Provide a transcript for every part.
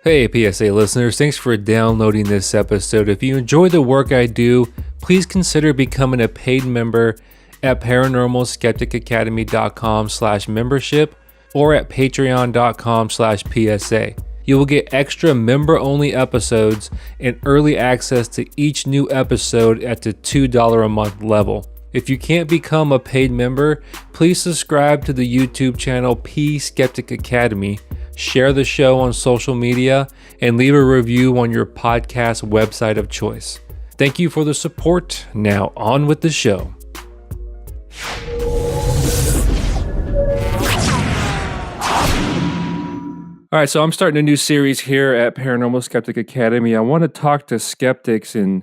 Hey, PSA listeners, thanks for downloading this episode. If you enjoy the work I do, please consider becoming a paid member at paranormalskepticacademy.com/membership or at patreon.com/PSA. You will get extra member-only episodes and early access to each new episode at the $2 a month level. If you can't become a paid member, please subscribe to the YouTube channel P Skeptic Academy, share the show on social media, and leave a review on your podcast website of choice. Thank you for the support. Now on with the show. All right, so I'm starting a new series here at Paranormal Skeptic Academy. I want to talk to skeptics and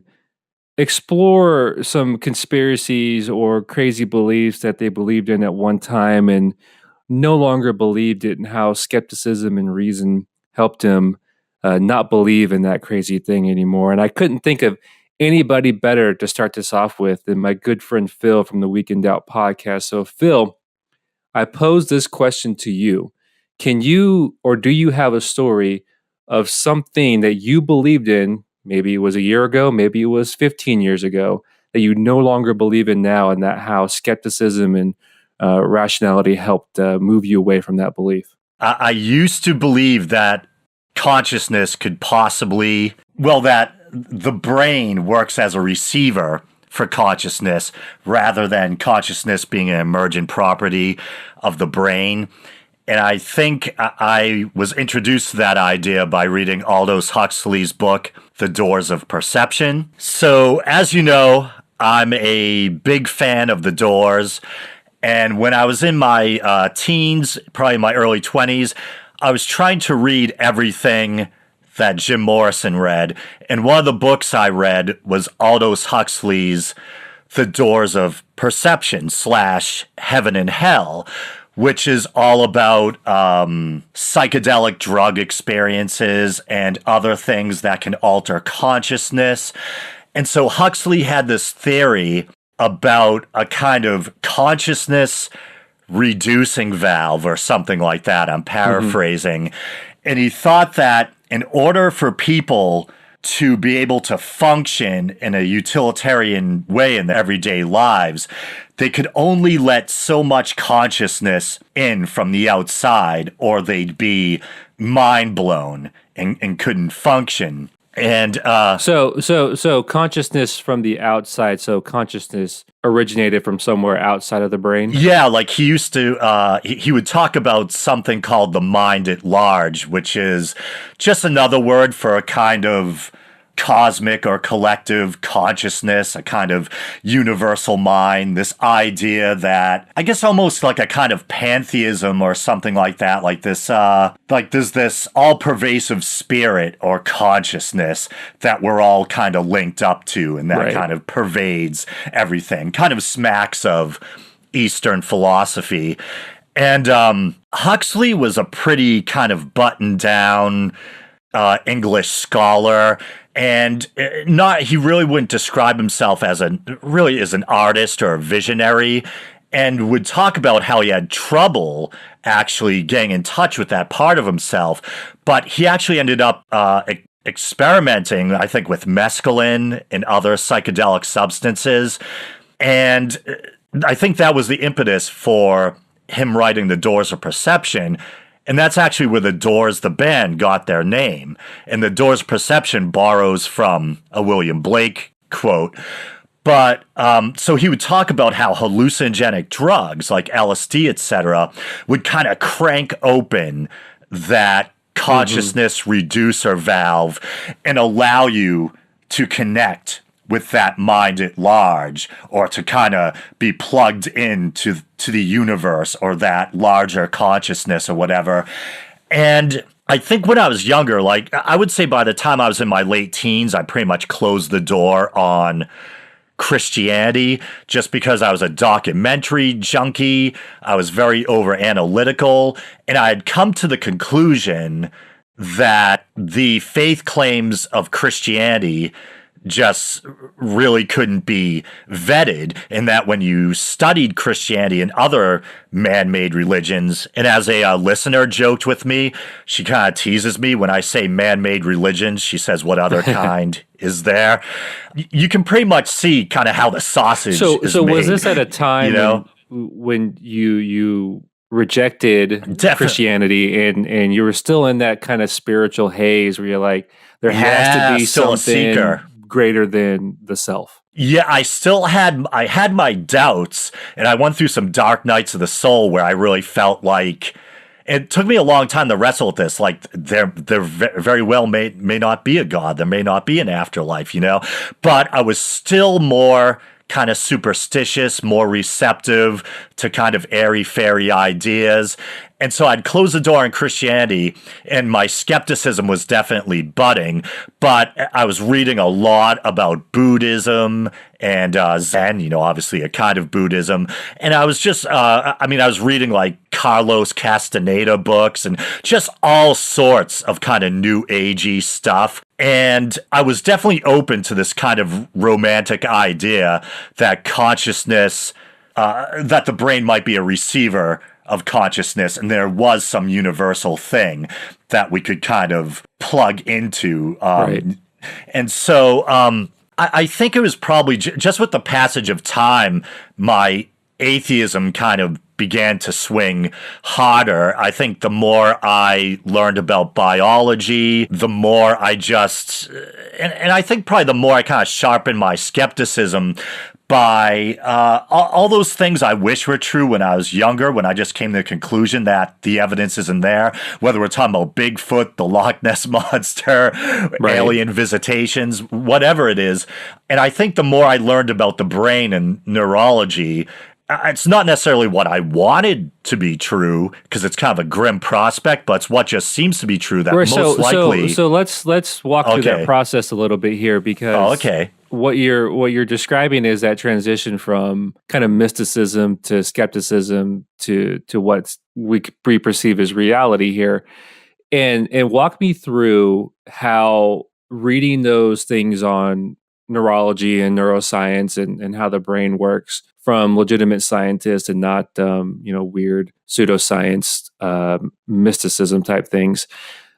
explore some conspiracies or crazy beliefs that they believed in at one time and no longer believed it, and how skepticism and reason helped him not believe in that crazy thing anymore. And I couldn't think of anybody better to start this off with than my good friend Phil from the Week in Doubt podcast. So Phil, I pose this question to you. Can you, or do you have a story of something that you believed in, maybe it was a year ago, maybe it was 15 years ago, that you no longer believe in now, and that how skepticism and rationality helped move you away from that belief? I used to believe that consciousness could possibly, that the brain works as a receiver for consciousness rather than consciousness being an emergent property of the brain. And I think I was introduced to that idea by reading Aldous Huxley's book, The Doors of Perception. So, as you know, I'm a big fan of The Doors. And when I was in my teens, probably my early 20s, I was trying to read everything that Jim Morrison read. And one of the books I read was Aldous Huxley's The Doors of Perception / Heaven and Hell, which is all about psychedelic drug experiences and other things that can alter consciousness. And so Huxley had this theory about a kind of consciousness reducing valve or something like that. I'm paraphrasing. And he thought that in order for people to be able to function in a utilitarian way in their everyday lives, they could only let so much consciousness in from the outside, or they'd be mind blown and couldn't function. And so consciousness from the outside. So consciousness originated from somewhere outside of the brain. Yeah, like he used to. He would talk about something called the mind at large, which is just another word for a kind of cosmic or collective consciousness, a kind of universal mind, this idea that, I guess almost like a kind of pantheism or something like that, like this, like there's this all-pervasive spirit or consciousness that we're all kind of linked up to, and that kind of pervades everything, kind of smacks of Eastern philosophy. And Huxley was a pretty kind of buttoned down English scholar, and he really wouldn't describe himself as an artist or a visionary, and would talk about how he had trouble actually getting in touch with that part of himself. But he actually ended up experimenting, I think, with mescaline and other psychedelic substances, and I think that was the impetus for him writing The Doors of Perception. And that's actually where the Doors, the band, got their name. And the Doors Perception borrows from a William Blake quote. But so he would talk about how hallucinogenic drugs like LSD, etc., would kind of crank open that consciousness reducer valve and allow you to connect with that mind at large, or to kind of be plugged into the universe or that larger consciousness or whatever. And I think when I was younger, like I would say by the time I was in my late teens, I pretty much closed the door on Christianity, just because I was a documentary junkie. I was very over analytical, and I had come to the conclusion that the faith claims of Christianity just really couldn't be vetted, in that when you studied Christianity and other man-made religions, and as a listener joked with me, she kind of teases me when I say man-made religions. She says, what other kind is there? You can pretty much see kind of how the sausage is So made. was this at a time You know? when you rejected Definitely. Christianity and you were still in that kind of spiritual haze where you're like, there has to be still a something seeker. greater than the self? Yeah, I had my doubts, and I went through some dark nights of the soul where I really felt like it took me a long time to wrestle with this. Like there very well may not be a God, there may not be an afterlife, but I was still more kind of superstitious, more receptive to kind of airy-fairy ideas. And so I'd close the door on Christianity, and my skepticism was definitely budding, but I was reading a lot about Buddhism and Zen, obviously a kind of Buddhism. And I was just, I was reading like Carlos Castaneda books and just all sorts of kind of new agey stuff. And I was definitely open to this kind of romantic idea that consciousness, that the brain might be a receiver of consciousness, and there was some universal thing that we could kind of plug into. Right. And so I think it was probably just with the passage of time, my atheism kind of began to swing harder. I think the more I learned about biology, the more I just, and I think probably the more I kind of sharpened my skepticism by all those things I wish were true when I was younger, when I just came to the conclusion that the evidence isn't there, whether we're talking about Bigfoot, the Loch Ness Monster, Right. alien visitations, whatever it is. And I think the more I learned about the brain and neurology, it's not necessarily what I wanted to be true, because it's kind of a grim prospect, but it's what just seems to be true that most likely. So let's walk through that process a little bit here, because what you're describing is that transition from kind of mysticism to skepticism to what we perceive as reality here, and walk me through how reading those things on neurology and neuroscience and how the brain works from legitimate scientists and not weird pseudoscience mysticism type things.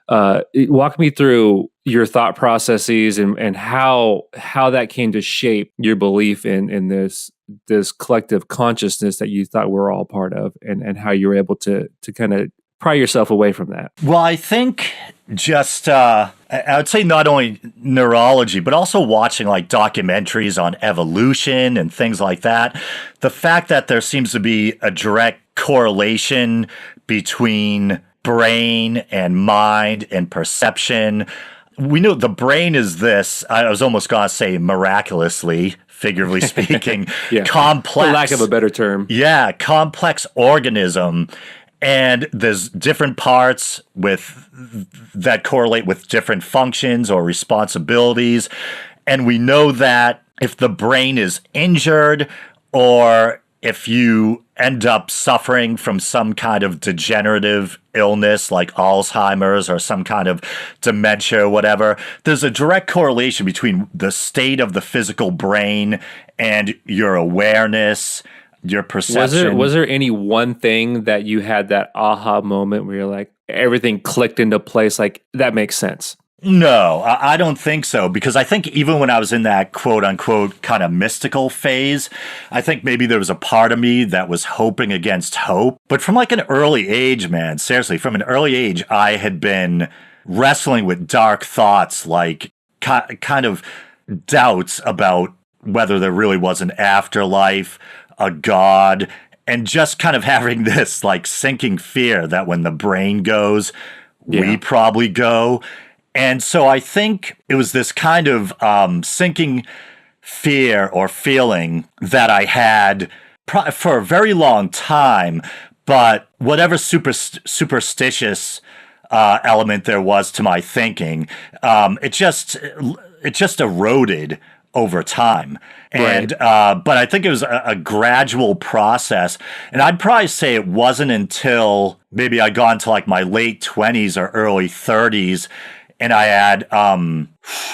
Walk me through your thought processes and how that came to shape your belief in this collective consciousness that you thought we're all part of, and how you were able to kind of pry yourself away from that. Well, I think just I would say not only neurology, but also watching like documentaries on evolution and things like that. The fact that there seems to be a direct correlation between brain and mind and perception. We know the brain is this, I was almost going to say miraculously, figuratively speaking, complex. For lack of a better term. Yeah, complex organism. And there's different parts that correlate with different functions or responsibilities. And we know that if the brain is injured, or if you end up suffering from some kind of degenerative illness like Alzheimer's or some kind of dementia or whatever, there's a direct correlation between the state of the physical brain and your awareness, your perception. Was there any one thing that you had that aha moment where you're like, everything clicked into place, like that makes sense? No, I don't think so, because I think even when I was in that quote unquote kind of mystical phase, I think maybe there was a part of me that was hoping against hope. But from like an early age, man, seriously, from an early age, I had been wrestling with dark thoughts, like kind of doubts about whether there really was an afterlife, a God, and just kind of having this like sinking fear that when the brain goes, we probably go. And so I think it was this kind of sinking fear or feeling that I had for a very long time, but whatever superstitious element there was to my thinking, it just eroded over time. And but I think it was a gradual process. And I'd probably say it wasn't until maybe I got into like my late 20s or early 30s, And I had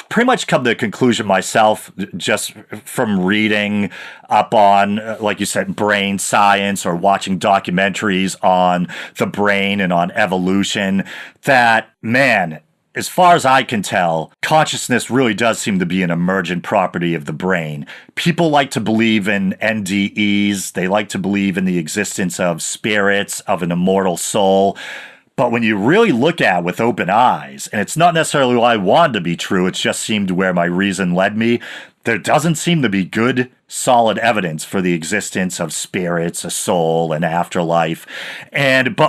pretty much come to the conclusion myself, just from reading up on, like you said, brain science or watching documentaries on the brain and on evolution, that, man, as far as I can tell, consciousness really does seem to be an emergent property of the brain. People like to believe in NDEs. They like to believe in the existence of spirits, of an immortal soul. But when you really look at it with open eyes, and it's not necessarily what I wanted to be true, it just seemed where my reason led me, there doesn't seem to be good, solid evidence for the existence of spirits, a soul, an afterlife. And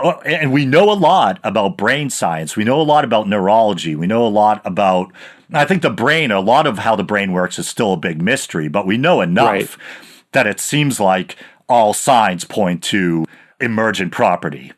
we know a lot about brain science. We know a lot about neurology. We know a lot about, I think the brain, a lot of how the brain works is still a big mystery, but we know enough that it seems like all signs point to emergent property.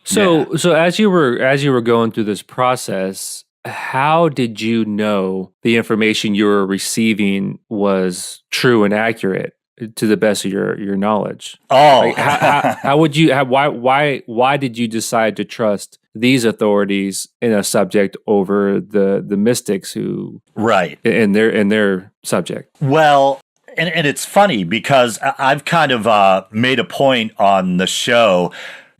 So as you were going through this process, how did you know the information you were receiving was true and accurate to the best of your knowledge? Oh, like, how would you? Why did you decide to trust these authorities in a subject over the mystics who in their subject? Well, and it's funny because I've kind of made a point on the show,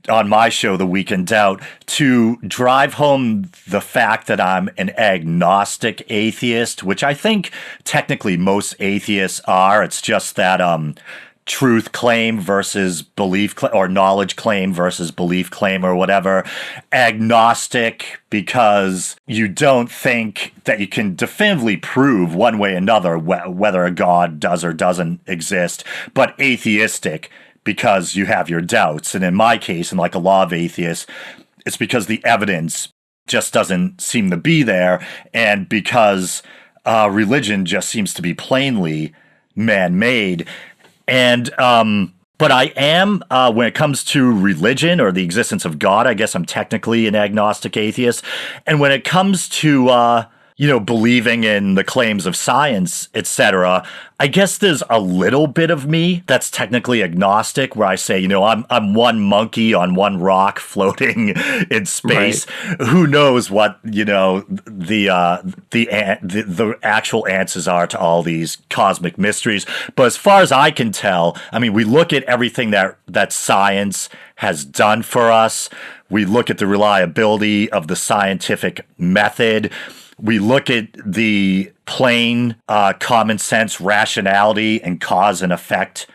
on my show, The Week in Doubt, to drive home the fact that I'm an agnostic atheist, which I think technically most atheists are. It's just that truth claim versus belief or knowledge claim versus belief claim or whatever. Agnostic because you don't think that you can definitively prove one way or another whether a god does or doesn't exist, but atheistic because you have your doubts. And in my case, and like a lot of atheists, it's because the evidence just doesn't seem to be there, and because religion just seems to be plainly man-made. And but I am, when it comes to religion or the existence of God, I guess I'm technically an agnostic atheist. And when it comes to believing in the claims of science, etc., I guess there's a little bit of me that's technically agnostic, where I say, I'm one monkey on one rock floating in space. Right. Who knows what the actual answers are to all these cosmic mysteries? But as far as I can tell, I mean, we look at everything that science has done for us. We look at the reliability of the scientific method. We look at the plain common sense rationality and cause and effect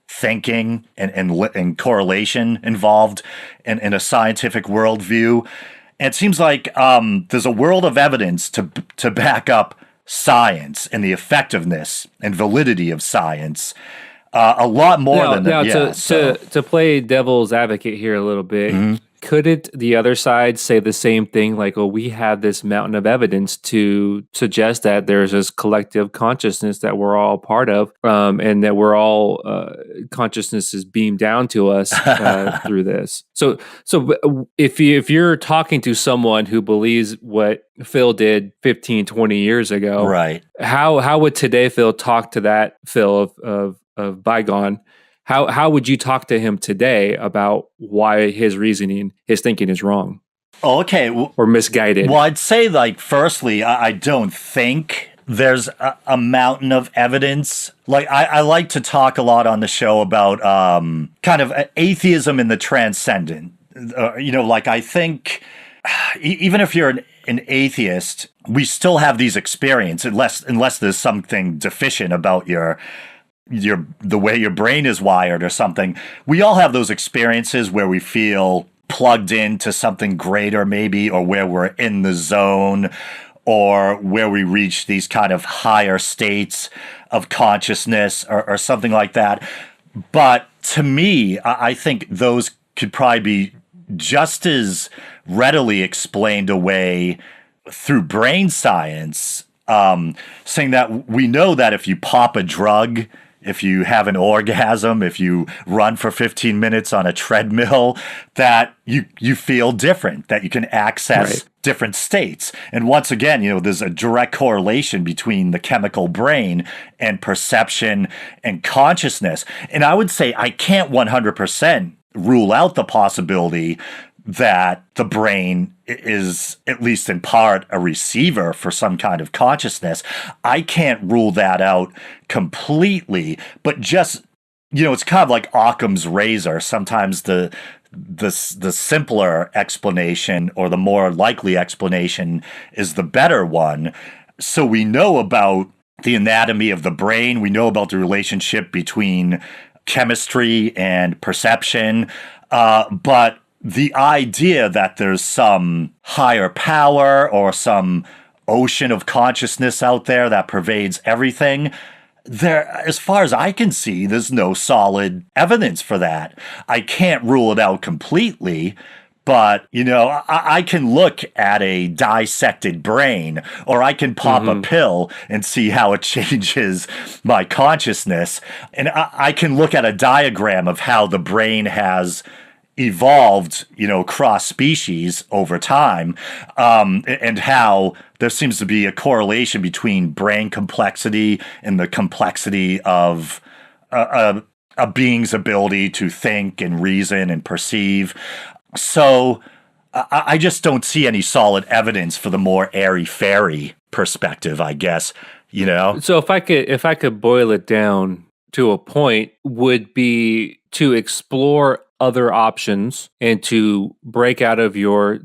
thinking and correlation involved in a scientific worldview. And it seems like there's a world of evidence to back up science and the effectiveness and validity of science. A lot more than that. To play devil's advocate here a little bit, mm-hmm. Couldn't the other side say the same thing? Like, oh, we have this mountain of evidence to suggest that there's this collective consciousness that we're all part of, and that we're all consciousness is beamed down to us through this. So if you're talking to someone who believes what Phil did 15, 20 years ago, right? How would today Phil talk to that Phil of bygone? How would you talk to him today about why his thinking is wrong? Okay. Or misguided? Well, I'd say, firstly, I don't think there's a mountain of evidence. I like to talk a lot on the show about kind of atheism and the transcendent. I think even if you're an atheist, we still have these experiences, unless there's something deficient about the way your brain is wired or something. We all have those experiences where we feel plugged into something greater maybe, or where we're in the zone, or where we reach these kind of higher states of consciousness or something like that. But to me, I think those could probably be just as readily explained away through brain science, saying that we know that if you pop a drug, if you have an orgasm, if you run for 15 minutes on a treadmill, that you feel different, that you can access different states. And once again, there's a direct correlation between the chemical brain and perception and consciousness. And I would say I can't 100% rule out the possibility that the brain is, at least in part, a receiver for some kind of consciousness. I can't rule that out completely, but just, it's kind of like Occam's razor. Sometimes the simpler explanation, or the more likely explanation, is the better one. So we know about the anatomy of the brain. We know about the relationship between chemistry and perception. But the idea that there's some higher power or some ocean of consciousness out there that pervades everything, as far as I can see, there's no solid evidence for that. I can't rule it out completely, but, I can look at a dissected brain, or I can pop a pill and see how it changes my consciousness. And I can look at a diagram of how the brain has evolved, cross species over time, and how there seems to be a correlation between brain complexity and the complexity of a being's ability to think and reason and perceive. So I just don't see any solid evidence for the more airy-fairy perspective, I guess, So if I could boil it down to a point, would be to explore other options and to break out of your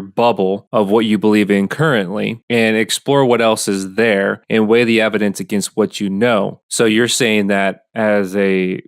bubble of what you believe in currently and explore what else is there and weigh the evidence against what you know. So you're saying that as a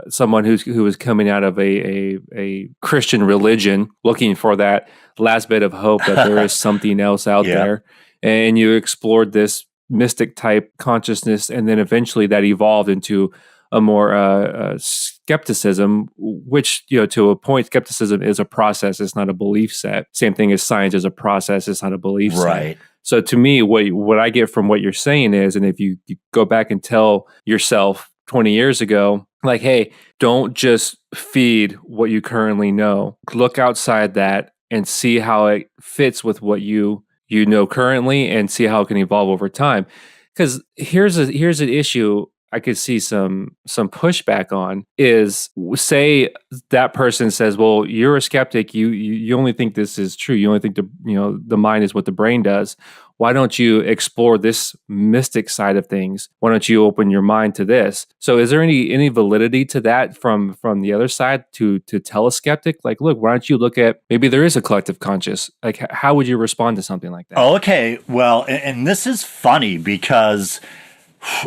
someone who is coming out of a Christian religion, looking for that last bit of hope that there is something else out there, and you explored this mystic type consciousness, and then eventually that evolved into a more skepticism, which, to a point, skepticism is a process. It's not a belief set. Same thing as science is a process. It's not a belief set. So to me, what I get from what you're saying is, and if you go back and tell yourself 20 years ago, like, hey, don't just feed what you currently know. Look outside that and see how it fits with what you know currently, and see how it can evolve over time. Because here's an issue I could see some pushback on is, say that person says, well, you're a skeptic. You only think this is true. You only think the mind is what the brain does. Why don't you explore this mystic side of things? Why don't you open your mind to this? So is there any validity to that from the other side to tell a skeptic, like, look, why don't you look at, maybe there is a collective conscious? Like, how would you respond to something like that? Oh, okay. Well, and this is funny because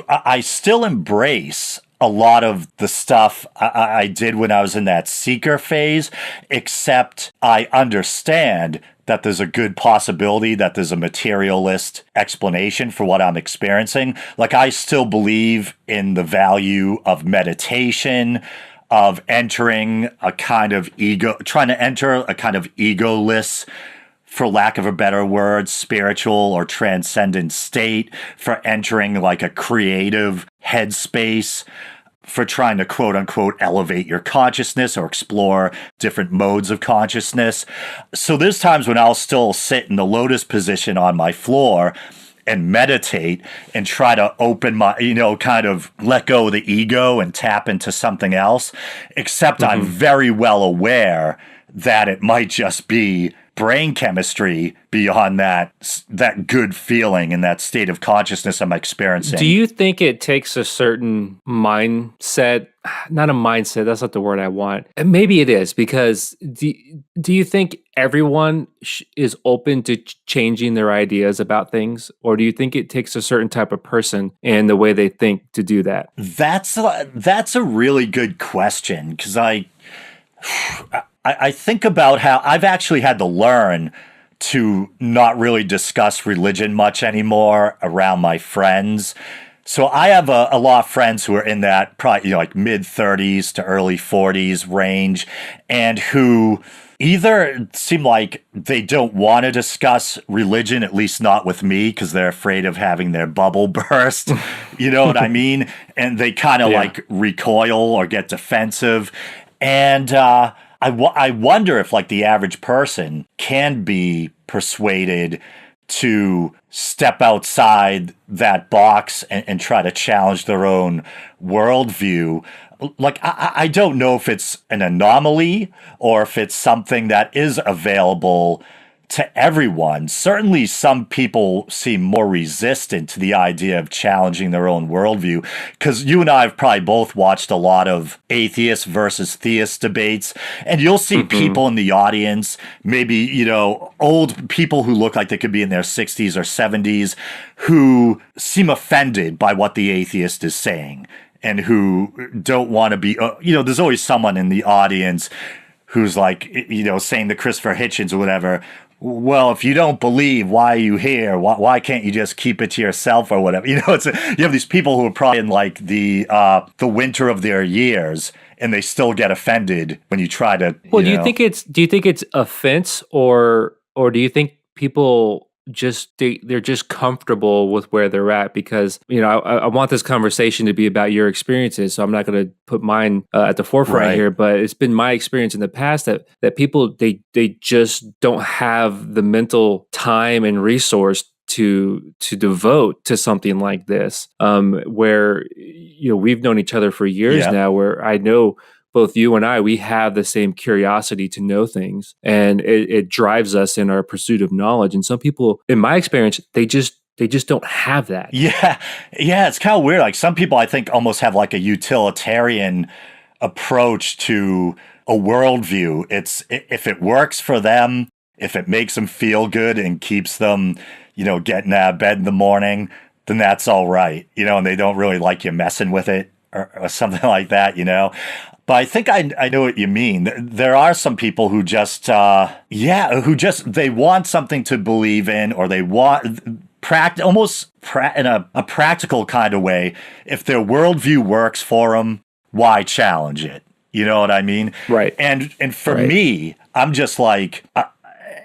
I still embrace a lot of the stuff I did when I was in that seeker phase, except I understand that there's a good possibility that there's a materialist explanation for what I'm experiencing. Like, I still believe in the value of meditation, of entering a kind of trying to enter a kind of egoless, for lack of a better word, spiritual or transcendent state, for entering like a creative headspace, for trying to quote unquote elevate your consciousness or explore different modes of consciousness. So there's times when I'll still sit in the lotus position on my floor and meditate and try to open my, kind of let go of the ego and tap into something else, except I'm very well aware that it might just be brain chemistry beyond that good feeling and that state of consciousness I'm experiencing. Do you think it takes a certain mindset? Not a mindset, that's not the word I want. And maybe it is, because do you think everyone is open to changing their ideas about things? Or do you think it takes a certain type of person and the way they think to do that? That's a really good question, because I think about how I've actually had to learn to not really discuss religion much anymore around my friends. So I have a lot of friends who are in that probably like mid 30s to early 40s range, and who either seem like they don't want to discuss religion, at least not with me, because they're afraid of having their bubble burst. You know what I mean? And they kind of like recoil or get defensive. And I wonder if like the average person can be persuaded to step outside that box and try to challenge their own worldview. Like, I don't know if it's an anomaly or if it's something that is available to everyone. Certainly, some people seem more resistant to the idea of challenging their own worldview. Because you and I have probably both watched a lot of atheist versus theist debates, and you'll see people in the audience, maybe, old people who look like they could be in their 60s or 70s, who seem offended by what the atheist is saying and who don't want to be, there's always someone in the audience who's like, saying to Christopher Hitchens or whatever, well, if you don't believe, why are you here? Why can't you just keep it to yourself or whatever? You have these people who are probably in like the winter of their years, and they still get offended when you try to. Well, do you think it's offense, or do you think people they're just comfortable with where they're at? Because I want this conversation to be about your experiences, so I'm not going to put mine at the forefront Right. here. But it's been my experience in the past that people they just don't have the mental time and resource to devote to something like this. Where we've known each other for years now, where I know both you and we have the same curiosity to know things, and it drives us in our pursuit of knowledge. And some people, in my experience, they just don't have that. Yeah. It's kind of weird. Like, some people, I think, almost have like a utilitarian approach to a worldview. It's if it works for them, if it makes them feel good and keeps them, getting out of bed in the morning, then that's all right. And they don't really like you messing with it or something like that. But I think I know what you mean. There are some people who just, they want something to believe in, or they want in a practical kind of way. If their worldview works for them, why challenge it? You know what I mean? Right. And for me, I'm just like,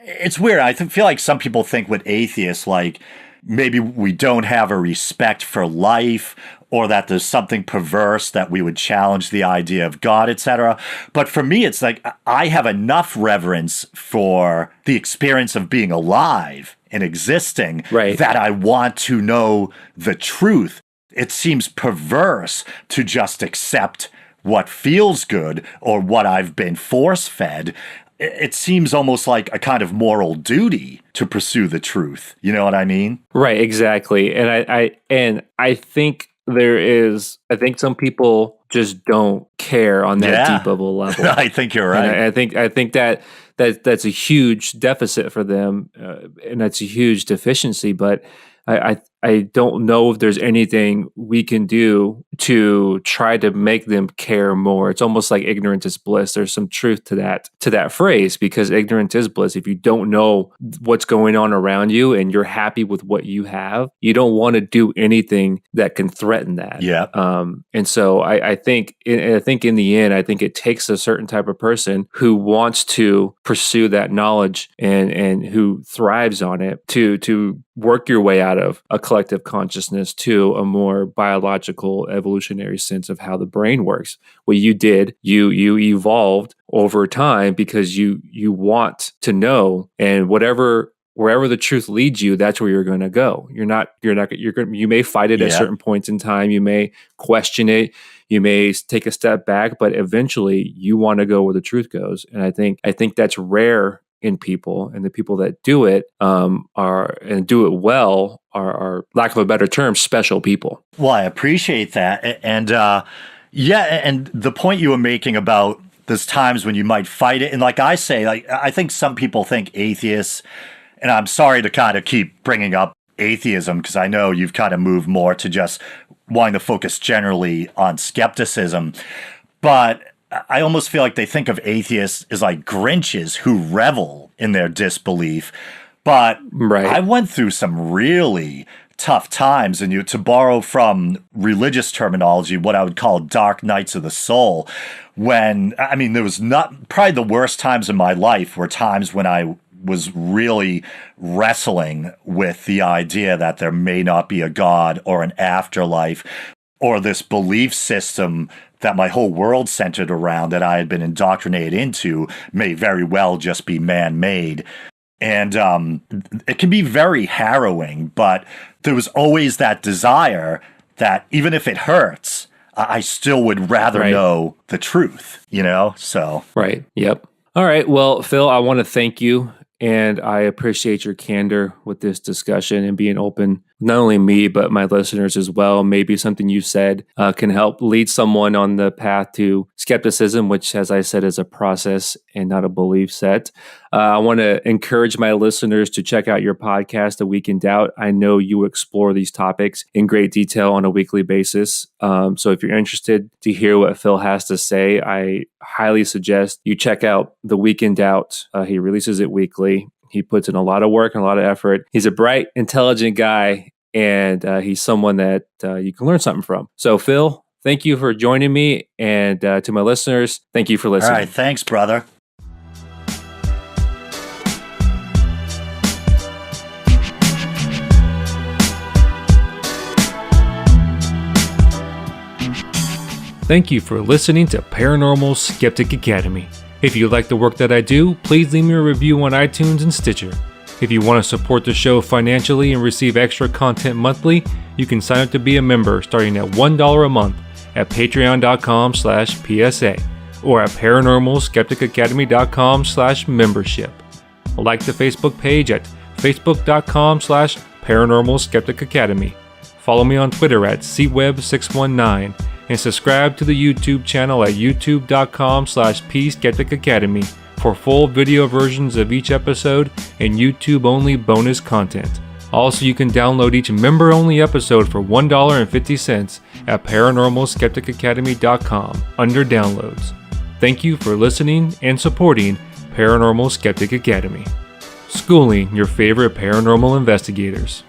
it's weird. I feel like some people think with atheists, like, maybe we don't have a respect for life, or that there's something perverse that we would challenge the idea of God, etc. But for me, it's like I have enough reverence for the experience of being alive and existing that I want to know the truth. It seems perverse to just accept what feels good or what I've been force-fed. It seems almost like a kind of moral duty to pursue the truth. You know what I mean? Right, exactly. And I think I think some people just don't care on that deep of a level. I think you're right. And I think that's a huge deficit for them, and that's a huge deficiency. But I don't know if there's anything we can do to try to make them care more. It's almost like ignorance is bliss. There's some truth to that phrase, because ignorance is bliss. If you don't know what's going on around you and you're happy with what you have, you don't want to do anything that can threaten that. Yeah. And so I think in the end, I think it takes a certain type of person who wants to pursue that knowledge and who thrives on it to work your way out of a collective consciousness to a more biological, evolutionary sense of how the brain works. What you did, you evolved over time because you want to know, and wherever the truth leads you, that's where you're going to go. You may fight it at certain points in time. You may question it. You may take a step back, but eventually you want to go where the truth goes. And I think that's rare in people, and the people that do it do it well are, lack of a better term, special people. Well, I appreciate that. And and the point you were making about there's times when you might fight it. And like I say, like, I think some people think atheists, and I'm sorry to kind of keep bringing up atheism, because I know you've kind of moved more to just wanting to focus generally on skepticism. But I almost feel like they think of atheists as like Grinches who revel in their disbelief. But I went through some really tough times, and to borrow from religious terminology, what I would call dark nights of the soul, when, there was probably the worst times in my life were times when I was really wrestling with the idea that there may not be a God or an afterlife, or this belief system that my whole world centered around, that I had been indoctrinated into, may very well just be man-made. And it can be very harrowing, but there was always that desire that even if it hurts, I still would rather know the truth, So. Right. Yep. All right. Well, Phil, I want to thank you. And I appreciate your candor with this discussion and being open, not only me, but my listeners as well. Maybe something you said can help lead someone on the path to skepticism, which, as I said, is a process and not a belief set. I want to encourage my listeners to check out your podcast, A Week in Doubt. I know you explore these topics in great detail on a weekly basis. So if you're interested to hear what Phil has to say, I highly suggest you check out The Week in Doubt. He releases it weekly. He puts in a lot of work and a lot of effort. He's a bright, intelligent guy, and he's someone that you can learn something from. So, Phil, thank you for joining me. And to my listeners, thank you for listening. All right. Thanks, brother. Thank you for listening to Paranormal Skeptic Academy. If you like the work that I do, please leave me a review on iTunes and Stitcher. If you want to support the show financially and receive extra content monthly, you can sign up to be a member starting at $1 a month at patreon.com/PSA or at paranormalskepticacademy.com/membership. Like the Facebook page at facebook.com/Paranormal Skeptic Academy. Follow me on Twitter at cweb619 and subscribe to the YouTube channel at youtube.com/pskepticacademy for full video versions of each episode and YouTube-only bonus content. Also, you can download each member-only episode for $1.50 at paranormalskepticacademy.com under downloads. Thank you for listening and supporting Paranormal Skeptic Academy. Schooling your favorite paranormal investigators.